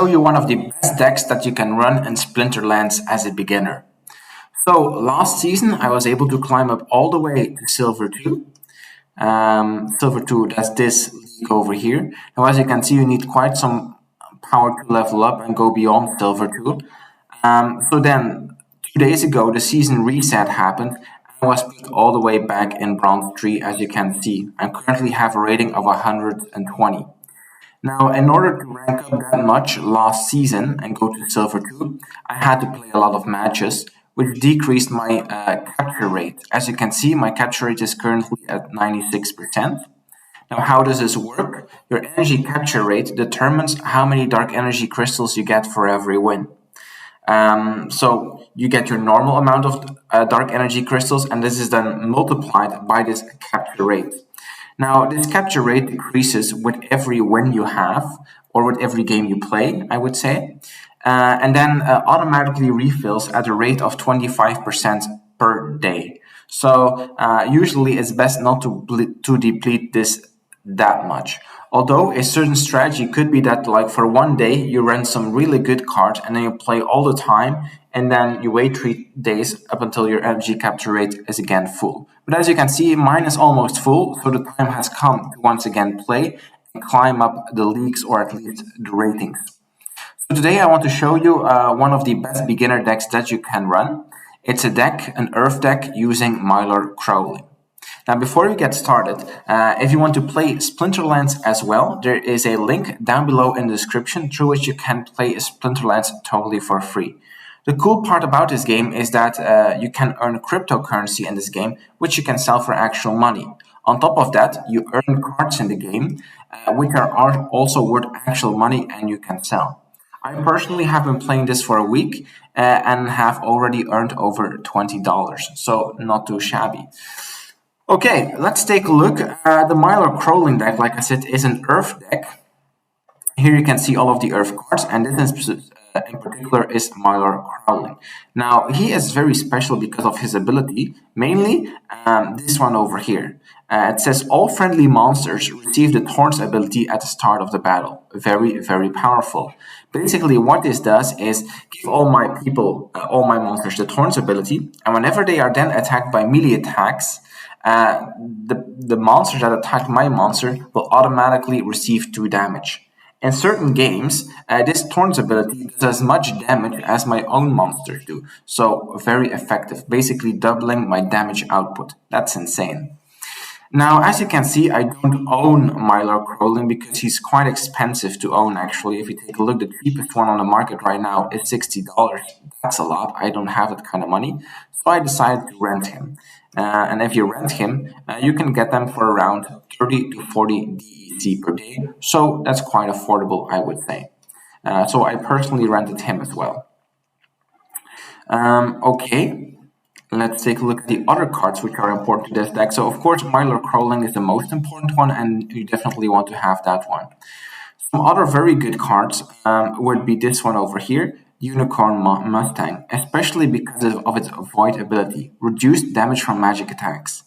show you one of the best decks that you can run in Splinterlands as a beginner. So last season I was able to climb up all the way to Silver 2. Silver 2, that's this league over here. Now as you can see, you need quite some power to level up and go beyond Silver 2. So then 2 days ago the season reset happened. I was put all the way back in Bronze 3, as you can see. I currently have a rating of 120. Now, in order to rank up that much last season and go to Silver 2, I had to play a lot of matches, which decreased my capture rate. As you can see, my capture rate is currently at 96%. Now, how does this work? Your energy capture rate determines how many dark energy crystals you get for every win. So you get your normal amount of dark energy crystals, and this is then multiplied by this capture rate. Now, this capture rate decreases with every win you have, or with every game you play, I would say, and then automatically refills at a rate of 25% per day. So usually it's best not to deplete this that much. Although a certain strategy could be that, like, for one day you run some really good cards and then you play all the time, and then you wait 3 days up until your energy capture rate is again full. But as you can see, mine is almost full, so the time has come to once again play and climb up the leagues, or at least the ratings. So today I want to show you one of the best beginner decks that you can run. It's a deck, an Earth deck using Mylor Crowling. Now, before we get started, if you want to play Splinterlands as well, there is a link down below in the description through which you can play Splinterlands totally for free. The cool part about this game is that you can earn cryptocurrency in this game, which you can sell for actual money. On top of that, you earn cards in the game, which are also worth actual money and you can sell. I personally have been playing this for a week and have already earned over $20, so not too shabby. Okay, let's take a look. The Mylor Crowling deck, like I said, is an Earth deck. Here you can see all of the Earth cards, and this in particular is Mylor Crowling. Now, he is very special because of his ability, mainly this one over here. It says all friendly monsters receive the Thorns ability at the start of the battle. Very, very powerful. Basically, what this does is give all my monsters the Thorns ability, and whenever they are then attacked by melee attacks, the monster that attacked my monster will automatically receive 2 damage. In certain games, this Thorns ability does as much damage as my own monsters do, so very effective, basically doubling my damage output. That's insane. Now, as you can see, I don't own Mylor Crowling because he's quite expensive to own, actually. If you take a look, the cheapest one on the market right now is $60. That's a lot. I don't have that kind of money, so I decided to rent him. And if you rent him, you can get them for around 30 to 40 DEC per day. So that's quite affordable, I would say. So I personally rented him as well. Okay, let's take a look at the other cards which are important to this deck. So of course, Mylor Crowling is the most important one, and you definitely want to have that one. Some other very good cards would be this one over here. Unicorn Mustang, especially because of its Void ability, reduced damage from magic attacks.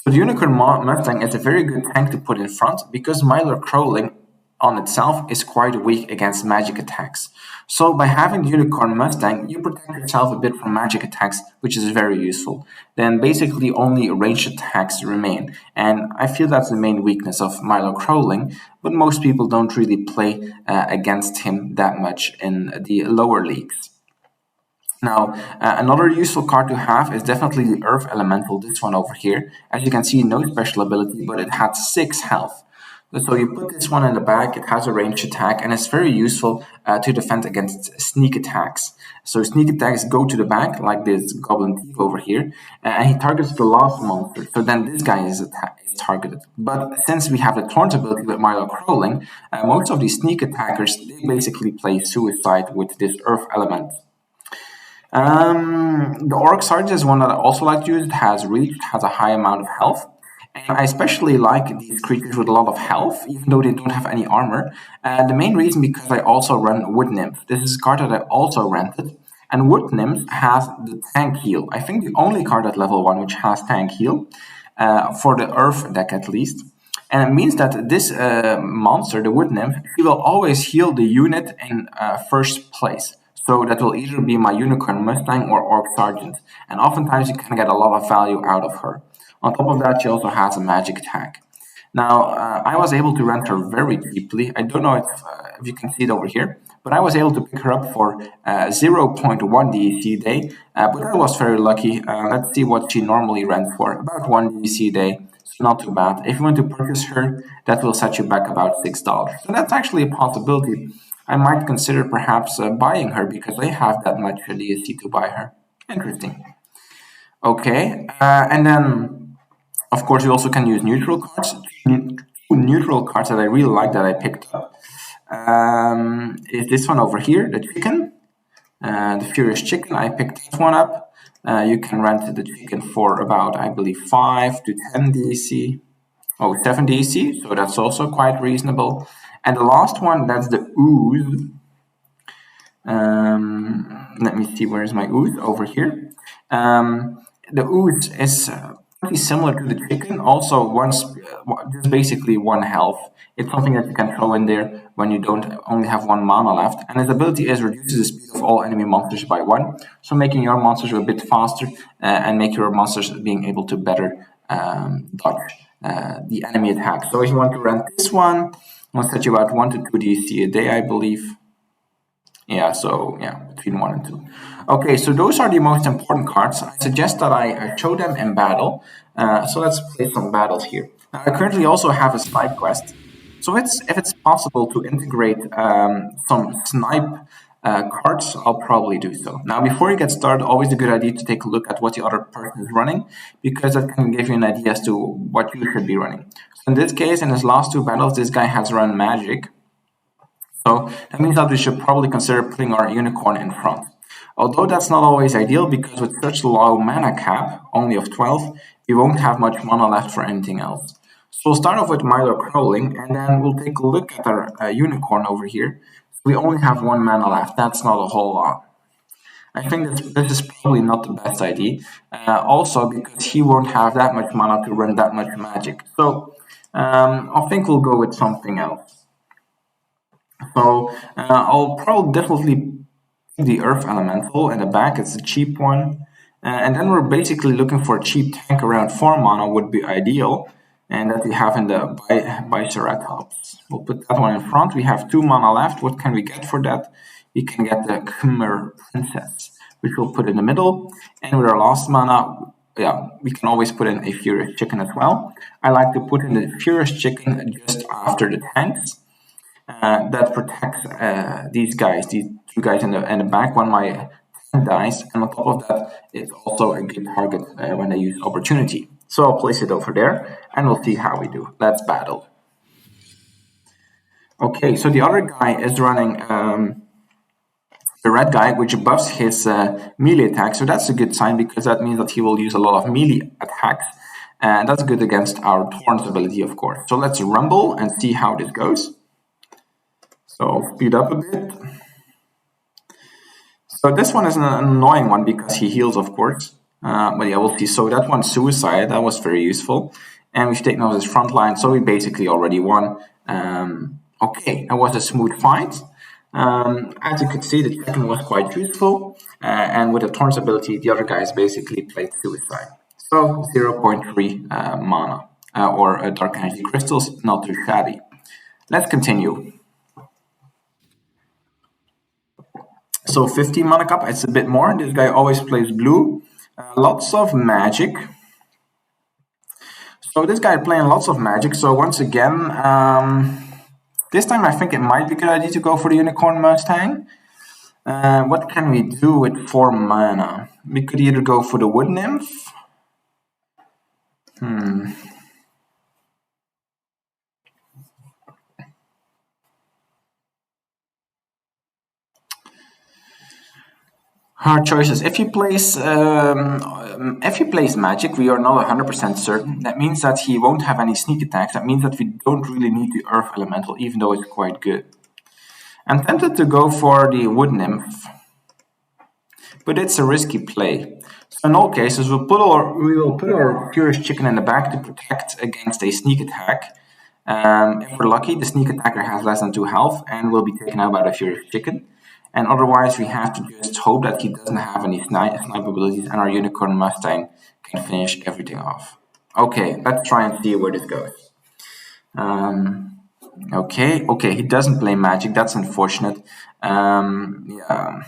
So the Unicorn Mustang is a very good tank to put in front because Mylor Crowling on itself is quite weak against magic attacks. So by having the Unicorn Mustang, you protect yourself a bit from magic attacks, which is very useful. Then basically only ranged attacks remain, and I feel that's the main weakness of Mylor Crowling, but most people don't really play against him that much in the lower leagues. Now, another useful card to have is definitely the Earth Elemental, this one over here. As you can see, no special ability, but it had 6 health. So you put this one in the back, it has a ranged attack, and it's very useful to defend against sneak attacks. So sneak attacks go to the back, like this Goblin Thief over here, and he targets the last monster, so then this guy is targeted. But since we have the Thorns ability with Mylor Crowling, most of these sneak attackers, they basically play suicide with this Earth element. The Orc Sergeant is one that I also like to use. It has reach, it has a high amount of health. And I especially like these creatures with a lot of health, even though they don't have any armor. The main reason because I also run Wood Nymph. This is a card that I also rented. And Wood Nymph has the tank heal. I think the only card at level 1 which has tank heal, for the Earth deck at least. And it means that this monster, the wood nymph, he will always heal the unit in first place. So that will either be my Unicorn Mustang or Orc Sergeant. And oftentimes you can get a lot of value out of her. On top of that, she also has a magic attack. Now, I was able to rent her very cheaply. I don't know if you can see it over here, but I was able to pick her up for 0.1 DEC a day, but I was very lucky. Let's see what she normally rents for, about 1 DEC a day, so not too bad. If you want to purchase her, that will set you back about $6. So that's actually a possibility. I might consider perhaps buying her because I have that much DEC to buy her. Interesting. Okay, and then of course, you also can use neutral cards. Two neutral cards that I really like that I picked up is this one over here, the chicken, the Furious Chicken. I picked this one up. You can rent the chicken for about, I believe, 5 to 10 DEC. Oh, 7 DEC, so that's also quite reasonable. And the last one, that's the ooze. Let me see, where is my ooze? Over here. The ooze is pretty similar to the chicken, also just basically 1 health. It's something that you can throw in there when you don't only have 1 mana left, and its ability is reduces the speed of all enemy monsters by 1, so making your monsters a bit faster and make your monsters being able to better dodge the enemy attack. So if you want to rent this one, it'll set you about 1 to 2 DC a day, I believe. Yeah, so yeah, between 1 and 2. Okay, so those are the most important cards. I suggest that I show them in battle. So let's play some battles here. Now, I currently also have a snipe quest. So if it's possible to integrate some snipe cards, I'll probably do so. Now, before you get started, always a good idea to take a look at what the other person is running, because that can give you an idea as to what you should be running. So in this case, in his last 2 battles, this guy has run magic. So that means that we should probably consider putting our unicorn in front. Although that's not always ideal, because with such low mana cap, only of 12, we won't have much mana left for anything else. So we'll start off with Mylor Crowling, and then we'll take a look at our unicorn over here. We only have 1 mana left, that's not a whole lot. I think this is probably not the best idea, also because he won't have that much mana to run that much magic. So I think we'll go with something else. So I'll probably definitely pick the Earth Elemental in the back. It's a cheap one. And then we're basically looking for a cheap tank around 4 mana would be ideal. And that we have in the Biceratops. We'll put that one in front. We have 2 mana left. What can we get for that? We can get the Khmer Princess, which we'll put in the middle. And with our last mana, yeah, we can always put in a Furious Chicken as well. I like to put in the Furious Chicken just after the tanks. That protects these 2 guys in the back when my tank dies, and on top of that, it's also a good target when they use opportunity. So I'll place it over there, and we'll see how we do. Let's battle. Okay, so the other guy is running the red guy, which buffs his melee attack, so that's a good sign, because that means that he will use a lot of melee attacks, and that's good against our Thorns ability, of course. So let's rumble and see how this goes. So I'll speed up a bit. So this one is an annoying one because he heals, of course. But yeah, we'll see. So that one's Suicide. That was very useful. And we've taken out his front line, so we basically already won. Okay, that was a smooth fight. As you could see, the chicken was quite useful. And with the Thorns ability, the other guys basically played Suicide. So 0.3 mana or Dark Energy Crystals, not too shabby. Let's continue. So 15 mana cap, it's a bit more. This guy always plays blue. Lots of magic. So this guy playing lots of magic. So once again, this time I think it might be a good idea to go for the Unicorn Mustang. What can we do with 4 mana? We could either go for the Wood Nymph. Hard choices. If you place magic, we are not 100% certain. That means that he won't have any sneak attacks. That means that we don't really need the Earth Elemental, even though it's quite good. I'm tempted to go for the Wood Nymph, but it's a risky play. So in all cases, we will put our Furious Chicken in the back to protect against a sneak attack. If we're lucky, the sneak attacker has less than 2 health and will be taken out by the Furious Chicken. And otherwise, we have to just hope that he doesn't have any snipe abilities and our Unicorn Mustang can finish everything off. Okay, let's try and see where this goes. Okay, he doesn't play magic. That's unfortunate. Yeah,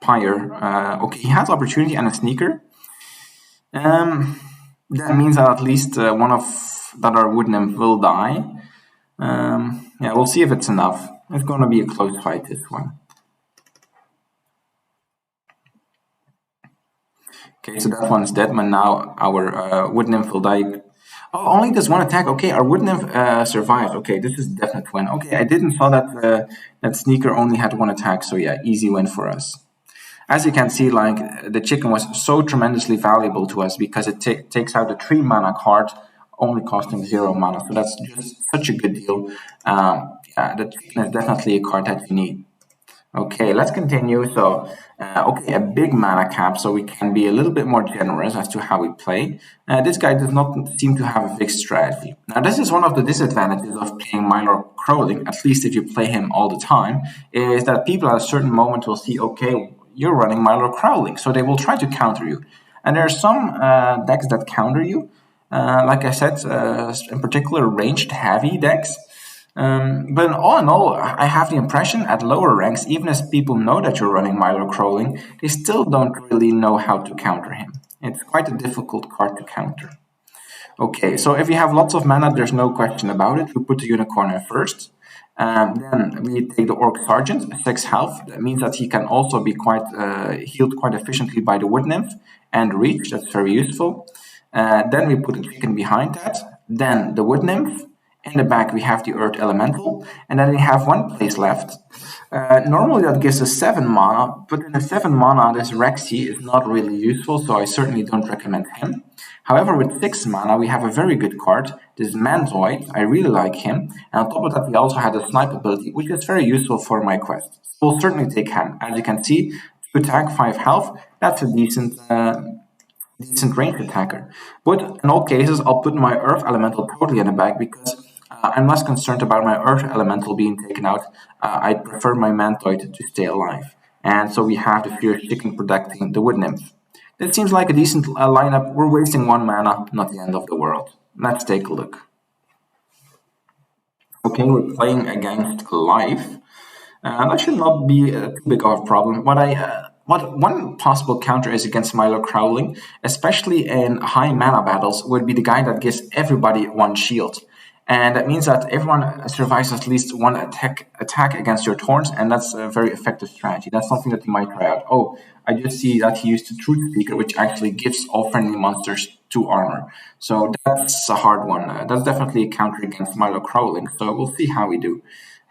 Pyre. Okay, he has opportunity and a sneaker. That means that at least one of that our wood nymph will die. Yeah, we'll see if it's enough. It's going to be a close fight, this one. Okay, so that one's dead, but now our wood nymph will die. Oh, only does one attack. Okay, our wood nymph survived. Okay, this is a definite win. Okay, I didn't saw that that sneaker only had one attack, so yeah, easy win for us. As you can see, like the chicken was so tremendously valuable to us because it takes out a 3 mana card, only costing 0 mana. So that's just such a good deal. Yeah, the chicken is definitely a card that you need. Okay, let's continue. So, okay, a big mana cap, so we can be a little bit more generous as to how we play. This guy does not seem to have a fixed strategy. Now, this is one of the disadvantages of playing Mylor Crowling, at least if you play him all the time, is that people at a certain moment will see, okay, you're running Mylor Crowling, so they will try to counter you. And there are some decks that counter you, like I said, in particular ranged heavy decks. But all in all, I have the impression at lower ranks, even as people know that you're running Mylor Crowling, they still don't really know how to counter him. It's quite a difficult card to counter. Okay, so if you have lots of mana, there's no question about it. We put the Unicorn in first. Then we take the Orc Sergeant, 6 health. That means that he can also be quite healed quite efficiently by the Wood Nymph and Reach. That's very useful. Then we put a chicken behind that. Then the Wood Nymph. In the back, we have the Earth Elemental, and then we have one place left. Normally, that gives us 7 mana, but in the 7 mana, this Rexy is not really useful, so I certainly don't recommend him. However, with 6 mana, we have a very good card, this Mantoid. I really like him, and on top of that, we also had a snipe ability, which is very useful for my quest. So we'll certainly take him. As you can see, 2 attack, 5 health. That's a decent ranged attacker. But in all cases, I'll put my Earth Elemental totally in the back because I'm less concerned about my Earth Elemental being taken out. I prefer my Mantoid to stay alive. And so we have the Fierce Chicken protecting the Wood Nymph. That seems like a decent lineup. We're wasting 1 mana, not the end of the world. Let's take a look. Okay, we're playing against Life. That should not be too big of a problem. What one possible counter is against Mylor Crowling, especially in high mana battles, would be the guy that gives everybody 1 shield. And that means that everyone survives at least 1 attack against your Thorns, and that's a very effective strategy. That's something that you might try out. Oh, I just see that he used the Truth Speaker, which actually gives all friendly monsters 2 armor. So that's a hard one. That's definitely a counter against Mylor Crowling, so we'll see how we do.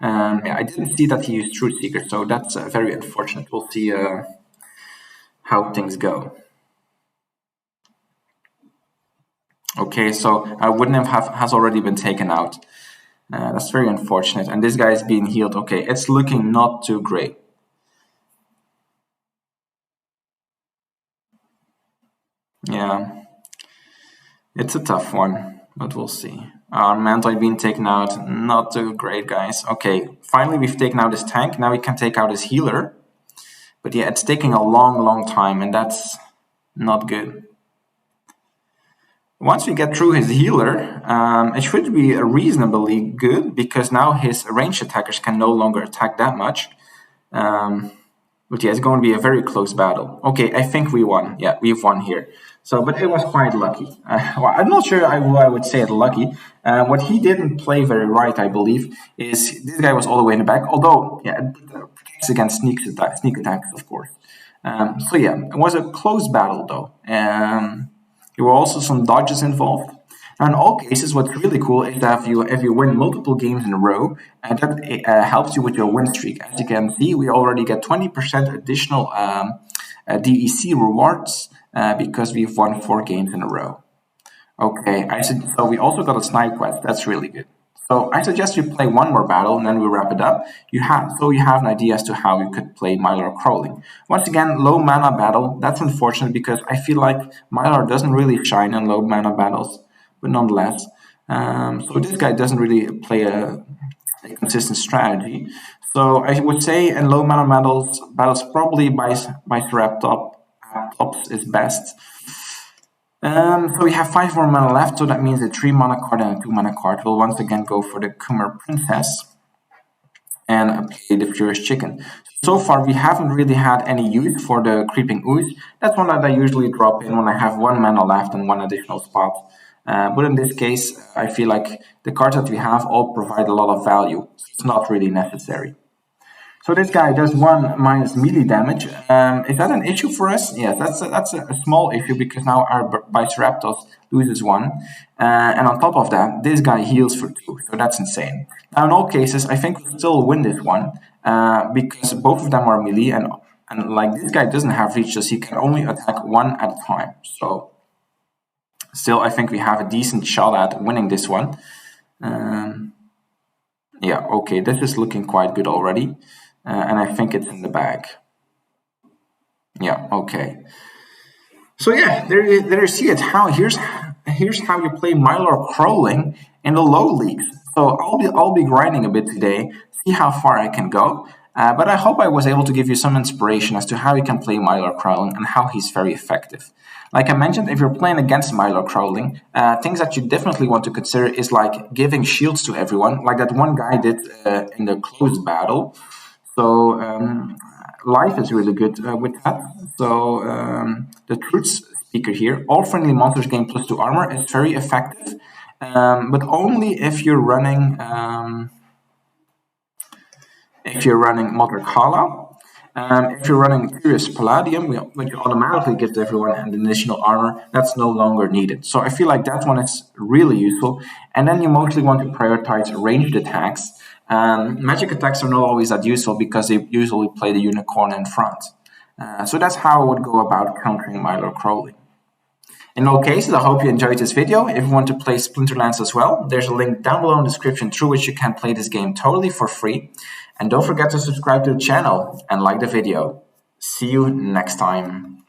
Yeah, I didn't see that he used Truth Seeker, so that's very unfortunate. We'll see how things go. Okay, so Wood Nymph has already been taken out. That's very unfortunate. And this guy is being healed. Okay, it's looking not too great. Yeah, it's a tough one, but we'll see. Our Mantoid being taken out, not too great, guys. Okay, finally we've taken out his tank. Now we can take out his healer. But yeah, it's taking a long time, and that's not good. Once we get through his healer, it should be reasonably good because now his ranged attackers can no longer attack that much. But yeah, it's going to be a very close battle. Okay, I think we won. Yeah, we've won here. So, but it was quite lucky. Well, I'm not sure I would say it lucky. What he didn't play very right, I believe, is this guy was all the way in the back. Although, yeah, it protects against sneak attacks, of course. So yeah, it was a close battle though. There were also some dodges involved. And in all cases, what's really cool is that if you win multiple games in a row, that helps you with your win streak. As you can see, we already get 20% additional DEC rewards because we've won 4 games in a row. Okay, so we also got a snipe quest. That's really good. So I suggest you play one more battle and then we wrap it up. You have an idea as to how you could play Mylor Crowling. Once again, low mana battle. That's unfortunate because I feel like Mylor doesn't really shine in low mana battles, but nonetheless, So this guy doesn't really play a consistent strategy. So I would say in low mana battles probably by Tops is best. So we have 5 more mana left, so that means a 3 mana card and a 2 mana card will once again go for the Kumar Princess and play the Furious Chicken. So far, we haven't really had any use for the Creeping Ooze. That's one that I usually drop in when I have 1 mana left and 1 additional spot. But in this case, I feel like the cards that we have all provide a lot of value. So it's not really necessary. So this guy does 1 minus melee damage. Is that an issue for us? Yeah, that's a small issue because now our Biceraptor loses 1. And on top of that, this guy heals for 2. So that's insane. Now in all cases, I think we'll still win this one because both of them are melee and like this guy doesn't have reach, so he can only attack 1 at a time. So still, I think we have a decent shot at winning this one. Yeah, okay, this is looking quite good already. And I think it's in the bag. Yeah, okay. So yeah, there you see it. Here's how you play Mylor Crowling in the low leagues. So I'll be grinding a bit today, see how far I can go. But I hope I was able to give you some inspiration as to how you can play Mylor Crowling and how he's very effective. Like I mentioned, if you're playing against Mylor Crowling, things that you definitely want to consider is like giving shields to everyone, like that one guy did in the closed battle. So life is really good with that. So the truth speaker here, all friendly monsters gain +2 armor. It's very effective, but only if you're running Mother Kala. If you're running Furious Palladium, which automatically gives everyone an additional armor, that's no longer needed. So I feel like that one is really useful. And then you mostly want to prioritize ranged attacks. Magic attacks are not always that useful because they usually play the unicorn in front. So that's how I would go about countering Mylor Crowling. In all cases, I hope you enjoyed this video. If you want to play Splinterlands as well, there's a link down below in the description through which you can play this game totally for free. And don't forget to subscribe to the channel and like the video. See you next time.